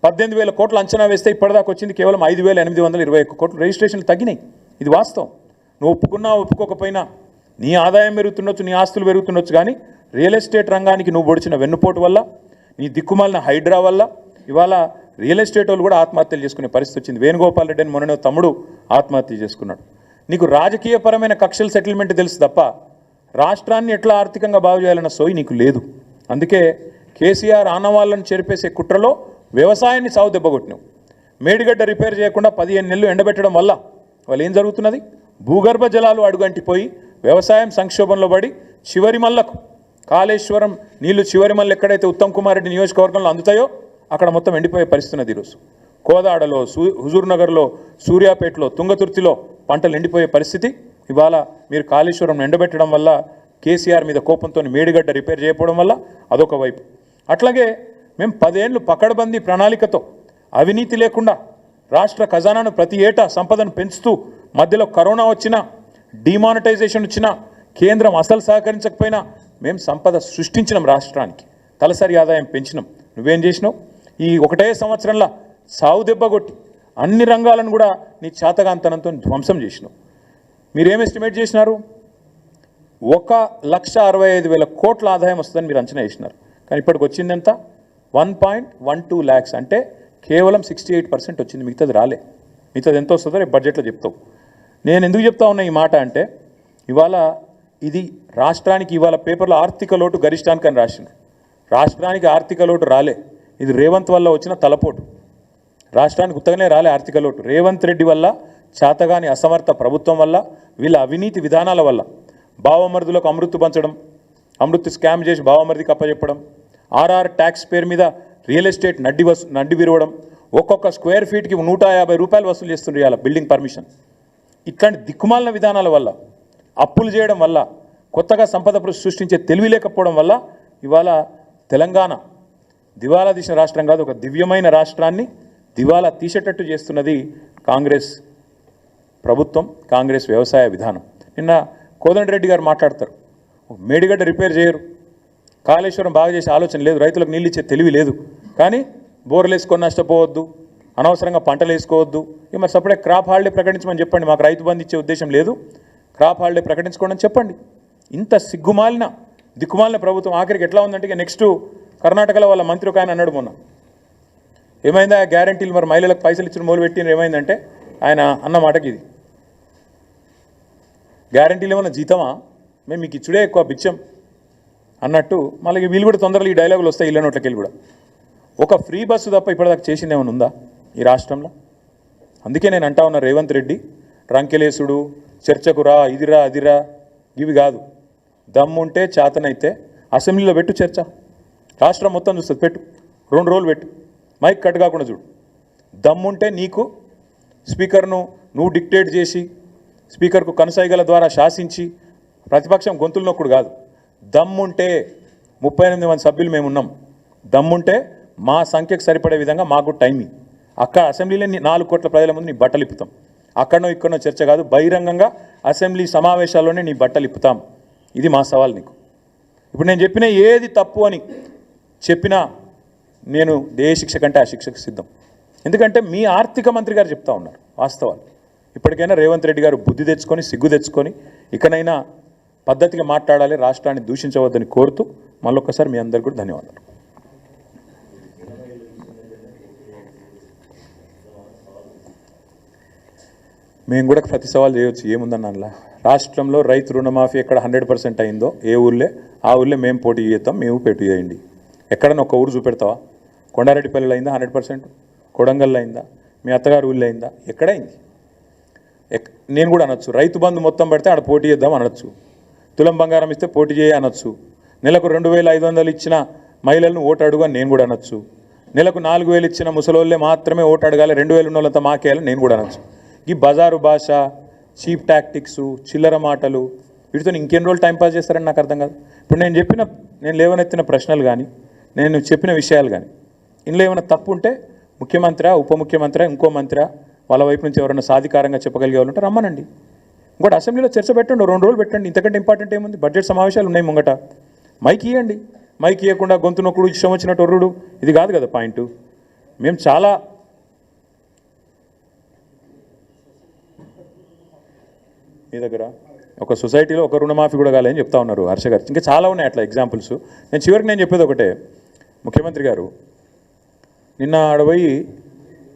18,000 కోట్లు అంచనా వేస్తే ఇప్పటిదాకా వచ్చింది కేవలం 5,821 కోట్లు రిజిస్ట్రేషన్లు తగ్గినాయి. ఇది వాస్తవం. నువ్వు ఒప్పుకున్నా ఒప్పుకోకపోయినా నీ ఆదాయం పెరుగుతుండొచ్చు, నీ ఆస్తులు పెరుగుతుండొచ్చు, కానీ రియల్ ఎస్టేట్ రంగానికి నువ్వు పొడిచిన వెన్నుపోటు వల్ల, నీ దిక్కుమాలిన హైడ్రా వల్ల ఇవాళ రియల్ ఎస్టేట్ వాళ్ళు కూడా ఆత్మహత్యలు చేసుకునే పరిస్థితి వచ్చింది. వేణుగోపాల్ రెడ్డి అని మొన్న తమ్ముడు ఆత్మహత్య చేసుకున్నాడు. నీకు రాజకీయపరమైన కక్షల సెటిల్మెంట్ తెలుసు తప్ప రాష్ట్రాన్ని ఎట్లా ఆర్థికంగా బాగు చేయాలన్న సోయి నీకు లేదు. అందుకే కేసీఆర్ ఆనవాళ్ళను చెరిపేసే కుట్రలో వ్యవసాయాన్ని సాగు దెబ్బకొట్టినావు. మేడిగడ్డ రిపేర్ చేయకుండా 15 నెలలు ఎండబెట్టడం వల్ల వాళ్ళు ఏం జరుగుతున్నది? భూగర్భ జలాలు అడుగంటిపోయి వ్యవసాయం సంక్షోభంలో పడి చివరి మల్లకు కాళేశ్వరం నీళ్లు చివరి మల్ల ఎక్కడైతే ఉత్తమ్ కుమార్ రెడ్డి నియోజకవర్గంలో అందుతాయో అక్కడ మొత్తం ఎండిపోయే పరిస్థితి ఉన్నది. ఈరోజు కోదాడలో, హుజూర్ నగర్లో, సూర్యాపేటలో, తుంగతుర్తిలో పంటలు ఎండిపోయే పరిస్థితి. ఇవాళ మీరు కాళేశ్వరం ఎండబెట్టడం వల్ల, కేసీఆర్ మీద కోపంతో మేడిగడ్డ రిపేర్ చేయకపోవడం వల్ల అదొక వైపు. అట్లాగే మేము 10 ఏళ్ళు పకడ్బందీ ప్రణాళికతో అవినీతి లేకుండా రాష్ట్ర ఖజానాను ప్రతి ఏటా సంపదను పెంచుతూ, మధ్యలో కరోనా వచ్చినా, డిమానిటైజేషన్ వచ్చినా, కేంద్రం అసలు సహకరించకపోయినా మేము సంపద సృష్టించినాం, రాష్ట్రానికి తలసరి ఆదాయం పెంచినాం. నువ్వేం చేసినావు? ఈ ఒకటే సంవత్సరంలో సావు దెబ్బ కొట్టి అన్ని రంగాలను కూడా నీ చేతగాంతనంతో ధ్వంసం చేసినావు. మీరేం ఎస్టిమేట్ చేసినారు? 1,65,000 కోట్ల ఆదాయం వస్తుందని మీరు అంచనా వేసినారు. కానీ ఇప్పటికి వచ్చింది ఎంత? 1.12 lakhs, అంటే కేవలం 68% వచ్చింది. మిగతాది రాలే. మిగతాది ఎంత వస్తుందో రేపు బడ్జెట్లో చెప్తావు. నేను ఎందుకు చెప్తా ఉన్నా ఈ మాట అంటే, ఇవాళ ఇది రాష్ట్రానికి ఇవాళ పేపర్లో ఆర్థిక లోటు గరిష్టానికి అని రాసింది. రాష్ట్రానికి ఆర్థిక లోటు రాలే, ఇది రేవంత్ వల్ల వచ్చిన తలపోటు. రాష్ట్రానికి ఉత్తగానే రాలే ఆర్థిక లోటు. రేవంత్ రెడ్డి వల్ల, చేతగాని అసమర్థ ప్రభుత్వం వల్ల, వీళ్ళ అవినీతి విధానాల వల్ల, బావమరుదులకు అమృత్ పంచడం, అమృత్ స్కామ్ చేసి బావమరిదికి అప్పచెప్పడం, ఆర్ఆర్ ట్యాక్స్ పేరు మీద రియల్ ఎస్టేట్ నడ్డి విరవడం, ఒక్కొక్క స్క్వేర్ ఫీట్కి 150 రూపాయలు వసూలు చేస్తుండ్రు ఇవాళ బిల్డింగ్ పర్మిషన్. ఇట్లాంటి దిక్కుమాలిన విధానాల వల్ల, అప్పులు చేయడం వల్ల, కొత్తగా సంపద సృష్టించే తెలివి లేకపోవడం వల్ల ఇవాళ తెలంగాణ దివాలా తీసిన రాష్ట్రం కాదు, ఒక దివ్యమైన రాష్ట్రాన్ని దివాలా తీసేటట్టు చేస్తున్నది కాంగ్రెస్ ప్రభుత్వం, కాంగ్రెస్ వ్యవసాయ విధానం. నిన్న కోదండరెడ్డి గారు మాట్లాడతారు, మేడిగడ్డ రిపేర్ చేయరు, కాళేశ్వరం బాగా చేసే ఆలోచన లేదు, రైతులకు నీళ్ళు ఇచ్చే తెలివి లేదు, కానీ బోర్లు వేసుకొని నష్టపోవద్దు, అనవసరంగా పంటలు వేసుకోవద్దు. ఇక మరి సపరేట్ క్రాప్ హాలిడే ప్రకటించమని చెప్పండి, మాకు రైతు బంధు ఇచ్చే ఉద్దేశం లేదు, క్రాప్ హాలిడే ప్రకటించుకోండి అని చెప్పండి. ఇంత సిగ్గుమాలిన దిక్కుమాలిన ప్రభుత్వం ఆఖరికి ఎట్లా ఉందంటే, ఇక నెక్స్ట్ కర్ణాటకలో వాళ్ళ మంత్రి ఒక ఆయన అన్నాడు మొన్న, ఏమైందా గ్యారంటీలు మరి మహిళలకు పైసలు ఇచ్చిన మొదలుపెట్టిన ఏమైందంటే ఆయన అన్న మాటకి ఇది, గ్యారంటీలు ఏమన్నా జీతమా, మేము మీకు ఇచ్చుడే ఎక్కువ బిచ్చం అన్నట్టు. మళ్ళీ వీళ్ళు కూడా తొందరగా ఈ డైలాగులు వస్తాయి ఇళ్ళ నోట్లకి వెళ్ళి కూడా. ఒక ఫ్రీ బస్సు తప్ప ఇప్పటిదాకా చేసింది ఏమైనా ఉందా ఈ రాష్ట్రంలో? అందుకే నేను అంటా ఉన్నా, రేవంత్ రెడ్డి రంకెలేసుడు, చర్చకురా, ఇదిరా అదిరా ఇవి కాదు, దమ్ముంటే చేతనైతే అసెంబ్లీలో పెట్టు చర్చ, రాష్ట్రం మొత్తం చూస్తుంది, పెట్టు 2 రోజులు పెట్టు, మైక్ కట్ కాకుండా చూడు. దమ్ముంటే నీకు స్పీకర్ను నువ్వు డిక్టేట్ చేసి, స్పీకర్కు కనుసైగల ద్వారా శాసించి ప్రతిపక్షం గొంతులు నొక్కుడు కాదు. దమ్ముంటే 38 మంది సభ్యులు మేమున్నాం, దమ్ముంటే మా సంఖ్యకు సరిపడే విధంగా మాకు టైమింగ్, అక్కడ అసెంబ్లీలో 4 కోట్ల ప్రజల ముందు నీ బట్టలు ఇప్పుతాం, అక్కడనో ఇక్కడనో చర్చ కాదు, బహిరంగంగా అసెంబ్లీ సమావేశాల్లోనే నీ బట్టలు ఇప్పుతాం. ఇది మా సవాల్ నీకు. ఇప్పుడు నేను చెప్పిన ఏది తప్పు అని చెప్పినా నేను ఏ శిక్ష కంటే ఆ శిక్షకు సిద్ధం. ఎందుకంటే మీ ఆర్థిక మంత్రి గారు చెప్తా ఉన్నారు వాస్తవాలు. ఇప్పటికైనా రేవంత్ రెడ్డి గారు బుద్ధి తెచ్చుకొని, సిగ్గు తెచ్చుకొని ఇకనైనా పద్ధతిగా మాట్లాడాలి, రాష్ట్రాన్ని దూషించవద్దని కోరుతూ మళ్ళొక్కసారి మీ అందరికీ కూడా ధన్యవాదాలు. మేము కూడా ప్రతి సవాల్ చేయవచ్చు, ఏముందన్న అందులో. రాష్ట్రంలో రైతు రుణమాఫీ ఎక్కడ 100% అయిందో ఏ ఊళ్ళే ఆ ఊళ్ళే మేము పోటీ చేస్తాం, మేము పోటీ చేయండి. ఎక్కడన్నా ఒక ఊరు చూపెడతావా? కొండారెడ్డిపల్లిలో అయిందా 100%? కొడంగల్లో అయిందా? మీ అత్తగారు ఊళ్ళో అయిందా? ఎక్కడైంది? నేను కూడా అనొచ్చు, రైతు బంధు మొత్తం పడితే ఆడ పోటీ చేద్దాం అనొచ్చు, తులం బంగారం ఇస్తే పోటీ చేయ అనొచ్చు, నెలకు 2500 ఇచ్చిన మహిళలను ఓటు అడుగు అని నేను కూడా అనొచ్చు, నెలకు 4000 ఇచ్చిన ముసలోళ్ళే మాత్రమే ఓటు అడగాలి, 2000 ఉన్న వాళ్ళంతా మాకేయాలని నేను కూడా అనొచ్చు. ఈ బజారు భాష, చీప్ టాక్టిక్స్, చిల్లర మాటలు, వీటితో ఇంకెన్ని రోజులు టైంపాస్ చేస్తారని నాకు అర్థం కాదు. ఇప్పుడు నేను లేవనెత్తిన ప్రశ్నలు కానీ, నేను చెప్పిన విషయాలు కానీ ఇందులో ఏమైనా తప్పు ఉంటే ముఖ్యమంత్రి, ఉప ముఖ్యమంత్రి, ఇంకో మంత్రి వాళ్ళ వైపు నుంచి ఎవరైనా సాధికారంగా చెప్పగలిగే వాళ్ళు ఉంటే రమ్మనండి. ఇంకోటి అసెంబ్లీలో చర్చ పెట్టండి, 2 రోజులు పెట్టండి. ఇంతకంటే ఇంపార్టెంట్ ఏముంది? బడ్జెట్ సమావేశాలు ఉన్నాయి ముంగట, మైక్ ఇవ్వండి. మైక్ ఇవ్వకుండా గొంతు నొక్కుడు, ఇష్టం వచ్చినట్టు ఒర్రుడు, ఇది కాదు కదా పాయింట్. మేము చాలా మీ దగ్గర ఒక సొసైటీలో ఒక రుణమాఫీ కూడా కాలేదని చెప్తా ఉన్నారు హర్ష గారు. ఇంకా చాలా ఉన్నాయి అట్లా ఎగ్జాంపుల్స్. నేను చెప్పేది ఒకటే, ముఖ్యమంత్రి గారు నిన్న ఆడపోయి 1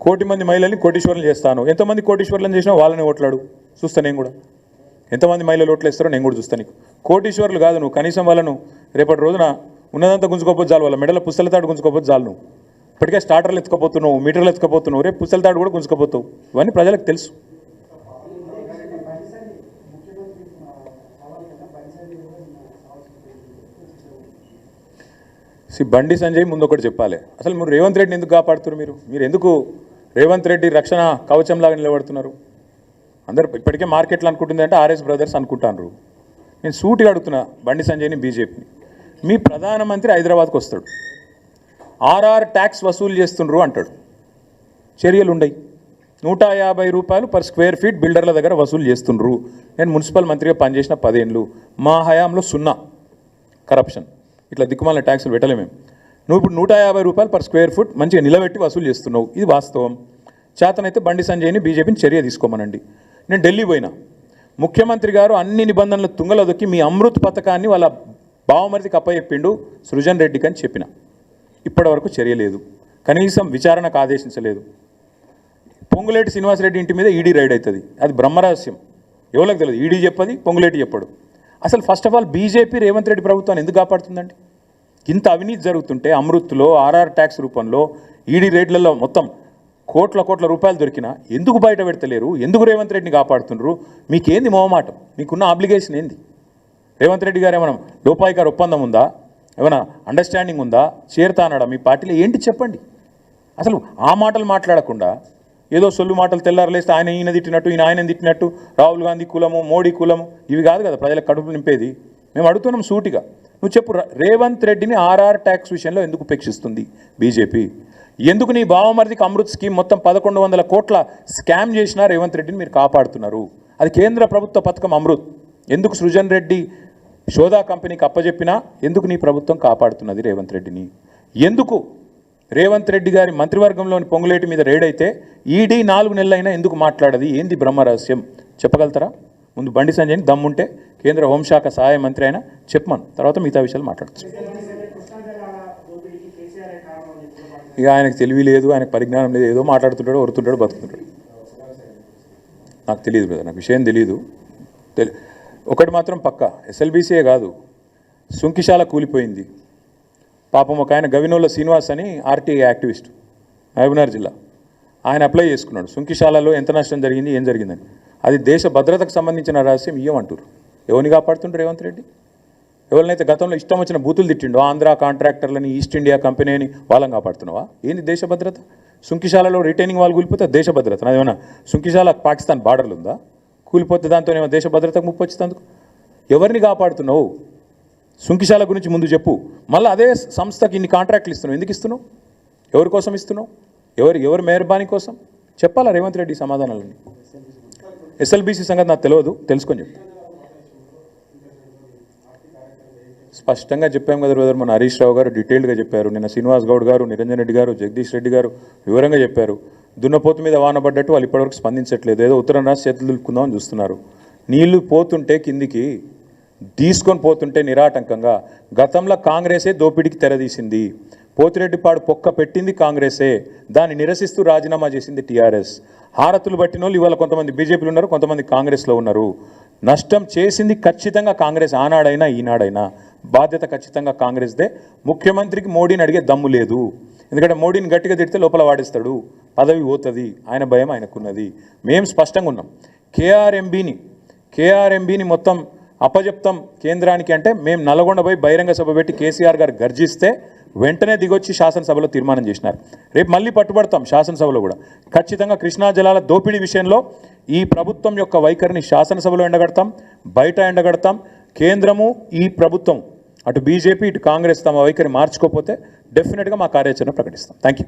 కోటి మంది మహిళల్ని కోటీశ్వరులు చేస్తాను, ఎంతమంది కోటీశ్వరులను చేసినా వాళ్ళని ఓట్లాడు చూస్తా, నేను కూడా ఎంతమంది మహిళలు ఓట్లు వేస్తారో నేను కూడా చూస్తాను. నీకు కోటీశ్వరులు కాదు, నువ్వు కనీసం వాళ్ళను రేపటి రోజున ఉన్నదంతా గుంజుకోపోతే చాలు, వాళ్ళ మెడల పుస్తల తాడు గుంజుకోపోతే చాలు. నువ్వు ఇప్పటికే స్టార్టర్లు ఎత్తుకపోతున్నావు, మీటర్లు ఎత్తుకపోతున్నావు, రేపు పుస్తల తాడు కూడా గుంజుకోపోతావు. ఇవన్నీ ప్రజలకు తెలుసు. బండి సంజయ్ ముందు ఒకటి చెప్పాలి, అసలు మీరు రేవంత్ రెడ్డిని ఎందుకు కాపాడుతున్నారు? మీరు ఎందుకు రేవంత్ రెడ్డి రక్షణ కవచంలాగా నిలబడుతున్నారు? అందరు ఇప్పటికే మార్కెట్లో అనుకుంటుంది అంటే ఆర్ఎస్ బ్రదర్స్ అనుకుంటారు. నేను సూటిగా అడుగుతున్నా బండి సంజయ్ని, బీజేపీని, మీ ప్రధానమంత్రి హైదరాబాద్కి వస్తాడు, ఆర్ఆర్ ట్యాక్స్ వసూలు చేస్తుండ్రు అంటాడు, చర్యలు ఉండయి, 150 రూపాయలు పర్ స్క్వేర్ ఫీట్ బిల్డర్ల దగ్గర వసూలు చేస్తుండ్రు. నేను మున్సిపల్ మంత్రిగా పనిచేసిన 10 ఏళ్ళు, మా హయాంలో 0 కరప్షన్, ఇట్లా దిక్కుమాలిన ట్యాక్సులు పెట్టలేము మేము. నువ్వు ఇప్పుడు 150 రూపాయలు పర్ స్క్వేర్ ఫుట్ మంచిగా నిలబెట్టి వసూలు చేస్తున్నావు, ఇది వాస్తవం. చేతనైతే బండి సంజయ్ని, బీజేపీని చర్య తీసుకోమనండి. నేను ఢిల్లీ పోయినా, ముఖ్యమంత్రి గారు అన్ని నిబంధనలు తుంగలో దొక్కి మీ అమృత్ పథకాన్ని వాళ్ళ బావమరిదికి అప్పచెప్పిండు సృజన్ రెడ్డికి అని చెప్పిన, ఇప్పటివరకు చర్య లేదు, కనీసం విచారణకు ఆదేశించలేదు. పొంగులేటి శ్రీనివాసరెడ్డి ఇంటి మీద ఈడీ రైడ్ అవుతుంది, అది బ్రహ్మరహస్యం, ఎవరికి తెలియదు, ఈడీ చెప్పది, పొంగులేటి చెప్పడు. అసలు first of all BJP Revanth Reddy ప్రభుత్వాన్ని ఎందుకు కాపాడుతుందండి? ఇంత అవినీతి జరుగుతుంటే అమృత్లో, ఆర్ఆర్ ట్యాక్స్ రూపంలో, ఈడీ రేట్లలో మొత్తం కోట్ల రూపాయలు దొరికినా ఎందుకు బయట పెడతలేరు? ఎందుకు రేవంత్ రెడ్డిని కాపాడుతున్నారు? మీకేంది మొహమాటం? మీకున్న ఆబ్లిగేషన్ ఏంది? రేవంత్ రెడ్డి గారు ఏమైనా లోపాయికారు ఒప్పందం ఉందా? ఏమైనా అండర్స్టాండింగ్ ఉందా? చేరుతా అన్నాడా మీ పార్టీలో? ఏంటి చెప్పండి. అసలు ఆ మాటలు మాట్లాడకుండా ఏదో సొల్లు మాటలు తెల్లారలేస్తే ఆయన ఈయన తిట్టినట్టు, ఈయన ఆయన తిట్టినట్టు, రాహుల్ గాంధీ కులము, మోడీ కులము, ఇవి కాదు కదా ప్రజలకు కడుపు నింపేది. మేము అడుగుతున్నాం సూటిగా, నువ్వు చెప్పు, రేవంత్ రెడ్డిని ఆర్ఆర్ ట్యాక్స్ విషయంలో ఎందుకు ఉపేక్షిస్తుంది బీజేపీ? ఎందుకు నీ బావమరిదికి అమృత్ స్కీమ్ మొత్తం 1100 కోట్ల స్కామ్ చేసినా రేవంత్ రెడ్డిని మీరు కాపాడుతున్నారు? అది కేంద్ర ప్రభుత్వ పథకం అమృత్. ఎందుకు సృజన్ రెడ్డి షోదా కంపెనీకి అప్పజెప్పినా ఎందుకు నీ ప్రభుత్వం కాపాడుతున్నది రేవంత్ రెడ్డిని? ఎందుకు రేవంత్ రెడ్డి గారి మంత్రివర్గంలోని పొంగులేటి మీద రేడైతే ఈడీ 4 నెలలైనా ఎందుకు మాట్లాడది? ఏంది బ్రహ్మరహస్యం చెప్పగలుగుతారా? ముందు బండి సంజయ్ని దమ్ముంటే కేంద్ర హోంశాఖ సహాయ మంత్రి అయినా చెప్పమను, తర్వాత మిగతా విషయాలు మాట్లాడచ్చు. ఇక ఆయనకు తెలివి లేదు, ఆయనకు పరిజ్ఞానం లేదు, ఏదో మాట్లాడుతుంటాడు, వరుతుంటాడు, బతుకుతుంటాడు. నాకు తెలియదు కదా, నాకు విషయం తెలియదు. ఒకటి మాత్రం పక్క, ఎస్ఎల్బీసీయే కాదు, సుంకిశాల కూలిపోయింది. పాపం ఒక ఆయన గవినోళ్ళ శ్రీనివాస్ అని ఆర్టీఐ యాక్టివిస్ట్, మహబూబ్నగర్ జిల్లా, ఆయన అప్లై చేసుకున్నాడు సుంకిశాలలో ఎంత నష్టం జరిగింది, ఏం జరిగిందని. అది దేశ భద్రతకు సంబంధించిన రహస్యం ఇయ్యమంటారు. ఎవరిని కాపాడుతుంటారు రేవంత్ రెడ్డి? ఎవరినైతే గతంలో ఇష్టం వచ్చిన బూతులు తిట్టిండో, ఆంధ్ర కాంట్రాక్టర్లని, ఈస్ట్ ఇండియా కంపెనీ అని, వాళ్ళని కాపాడుతున్నావా? ఏంది దేశ భద్రత? సుంకిశాలలో రిటైనింగ్ వాళ్ళు కూలిపోతే దేశ భద్రత అదేమన్నా? సుంకిశాల పాకిస్తాన్ బార్డర్లు ఉందా? కూలిపోతే దాంతో ఏమో దేశ భద్రతకు ముప్పు వచ్చేందుకు ఎవరిని కాపాడుతున్నావు? సుంకిశాల గురించి ముందు చెప్పు. మళ్ళీ అదే సంస్థకి ఇన్ని కాంట్రాక్ట్లు ఇస్తున్నావు, ఎందుకు ఇస్తున్నావు? ఎవరి కోసం ఇస్తున్నావు? ఎవరి మెహర్బానీ కోసం? చెప్పాలా రేవంత్ రెడ్డి సమాధానాలని? ఎస్ఎల్బీసీ సంగతి నాకు తెలియదు, తెలుసుకొని చెప్పు. స్పష్టంగా చెప్పాం కదా బ్రదర్, మన హరీష్ రావు గారు డీటెయిల్డ్గా చెప్పారు, నిన్న శ్రీనివాస్ గౌడ్ గారు, నిరంజన్ రెడ్డి గారు, జగదీష్ రెడ్డి గారు వివరంగా చెప్పారు. దున్నపోతు మీద వాన పడ్డట్టు వాళ్ళు ఇప్పటివరకు స్పందించట్లేదు, ఏదో ఉత్తరం రాసి చేతులు దులుపుకుందామని చూస్తున్నారు. నీళ్లు పోతుంటే కిందికి తీసుకొని పోతుంటే నిరాటంకంగా, గతంలో కాంగ్రెసే దోపిడీకి తెరదీసింది, పోతిరెడ్డిపాడు పొక్క పెట్టింది కాంగ్రెసే, దాన్ని నిరసిస్తూ రాజీనామా చేసింది టీఆర్ఎస్. హారతులు పట్టిన వాళ్ళు ఇవాళ కొంతమంది బీజేపీలో ఉన్నారు, కొంతమంది కాంగ్రెస్లో ఉన్నారు. నష్టం చేసింది ఖచ్చితంగా కాంగ్రెస్, ఆనాడైనా ఈనాడైనా బాధ్యత ఖచ్చితంగా కాంగ్రెస్దే. ముఖ్యమంత్రికి మోడీని అడిగే దమ్ము లేదు, ఎందుకంటే మోడీని గట్టిగా తిడితే లోపల వాడిస్తాడు, పదవి పోతుంది, ఆయన భయం ఆయనకున్నది. మేము స్పష్టంగా ఉన్నాం, కేఆర్ఎంబీని మొత్తం అప్పజెప్తాం కేంద్రానికి అంటే మేము నల్గొండ పోయి బహిరంగ సభ పెట్టి కేసీఆర్ గారు గర్జిస్తే వెంటనే దిగొచ్చి శాసనసభలో తీర్మానం చేసినారు. రేపు మళ్ళీ పట్టుబడతాం శాసనసభలో కూడా. ఖచ్చితంగా కృష్ణా జలాల దోపిడీ విషయంలో ఈ ప్రభుత్వం యొక్క వైఖరిని శాసనసభలో ఎండగడతాం, బయట ఎండగడతాం. కేంద్రము, ఈ ప్రభుత్వం, అటు బీజేపీ ఇటు కాంగ్రెస్ తమ వైఖరి మార్చుకోకపోతే డెఫినెట్గా మా కార్యాచరణ ప్రకటిస్తాం. Thank you.